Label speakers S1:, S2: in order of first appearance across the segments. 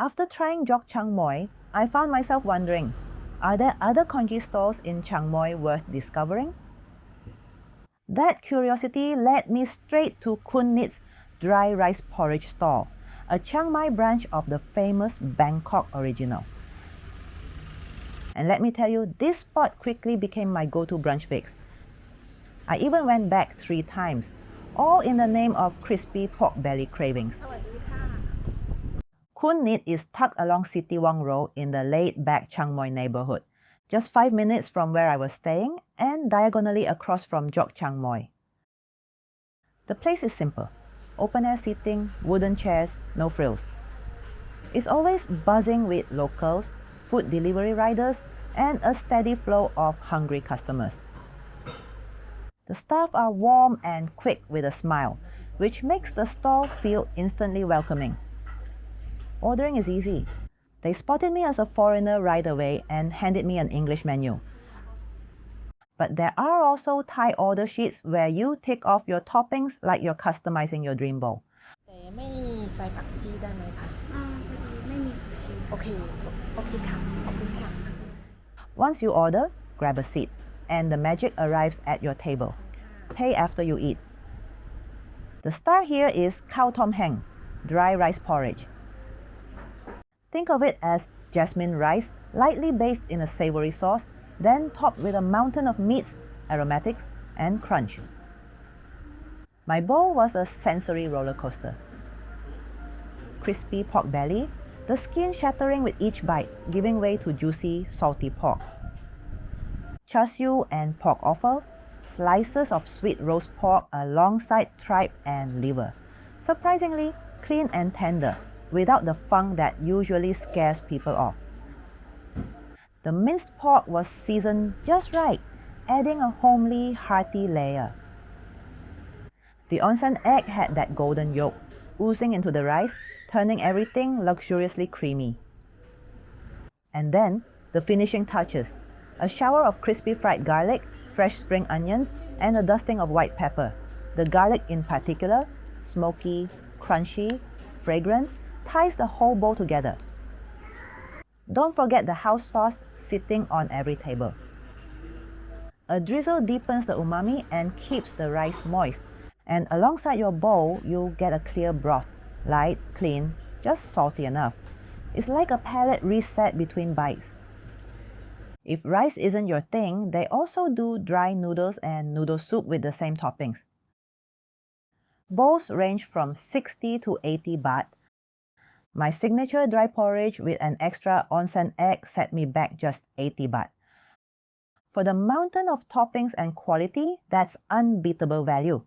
S1: After trying Chiang Mai, I found myself wondering, are there other congee stalls in Chiang Mai worth discovering? That curiosity led me straight to Khun Nid's dry rice porridge stall, a Chiang Mai branch of the famous Bangkok original. And let me tell you, this spot quickly became my go-to brunch fix. I even went back 3 times, all in the name of crispy pork belly cravings. Khun Nid is tucked along Sithiwongse Road in the laid-back Chiang Mai neighborhood, just 5 minutes from where I was staying and diagonally across from Chiang Mai. The place is simple. Open-air seating, wooden chairs, no frills. It's always buzzing with locals, food delivery riders, and a steady flow of hungry customers. The staff are warm and quick with a smile, which makes the stall feel instantly welcoming. Ordering is easy. They spotted me as a foreigner right away and handed me an English menu. But there are also Thai order sheets where you tick off your toppings like you're customizing your dream bowl.
S2: แต่ไม่ใส่ผักชีได้ไหมคะ
S3: ไม่มีผักชี
S2: โอเคค่ะขอบคุณค่ะ
S1: Once you order, grab a seat, and the magic arrives at your table. Pay after you eat. The star here is khao tom heng, dry rice porridge. Think of it as jasmine rice, lightly based in a savory sauce, then topped with a mountain of meats, aromatics, and crunch. My bowl was a sensory roller coaster. Crispy pork belly, the skin shattering with each bite, giving way to juicy, salty pork. Char siu and pork offal, slices of sweet roast pork alongside tripe and liver. Surprisingly clean and tender, without the funk that usually scares people off. The minced pork was seasoned just right, adding a homely, hearty layer. The onsen egg had that golden yolk, oozing into the rice, turning everything luxuriously creamy. And then, the finishing touches. A shower of crispy fried garlic, fresh spring onions, and a dusting of white pepper. The garlic in particular, smoky, crunchy, fragrant, ties the whole bowl together. Don't forget the house sauce sitting on every table. A drizzle deepens the umami and keeps the rice moist. And alongside your bowl, you get a clear broth, light, clean, just salty enough. It's like a palate reset between bites. If rice isn't your thing, they also do dry noodles and noodle soup with the same toppings. Bowls range from 60 to 80 baht. My signature dry porridge with an extra onsen egg set me back just 80 baht. For the mountain of toppings and quality, that's unbeatable value.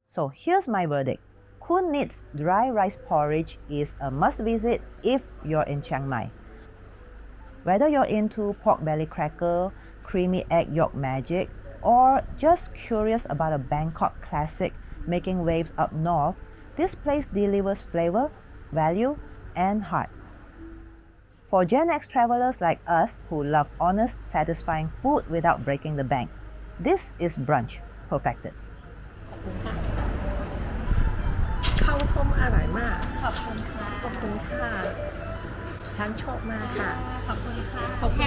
S1: So here's my verdict. Khun Nid's dry rice porridge is a must-visit if you're in Chiang Mai. Whether you're into pork belly cracker, creamy egg yolk magic, or just curious about a Bangkok classic making waves up north, this place delivers flavor, value, and heart. For Gen X travelers like us who love honest, satisfying food without breaking the bank, this is brunch perfected.
S2: ข้าวต้มอร่อยมาก
S3: ขอบคุณค่ะ
S2: ขอบคุณค่ะฉันชอบมากค่ะ
S3: ขอบคุณค่ะแค่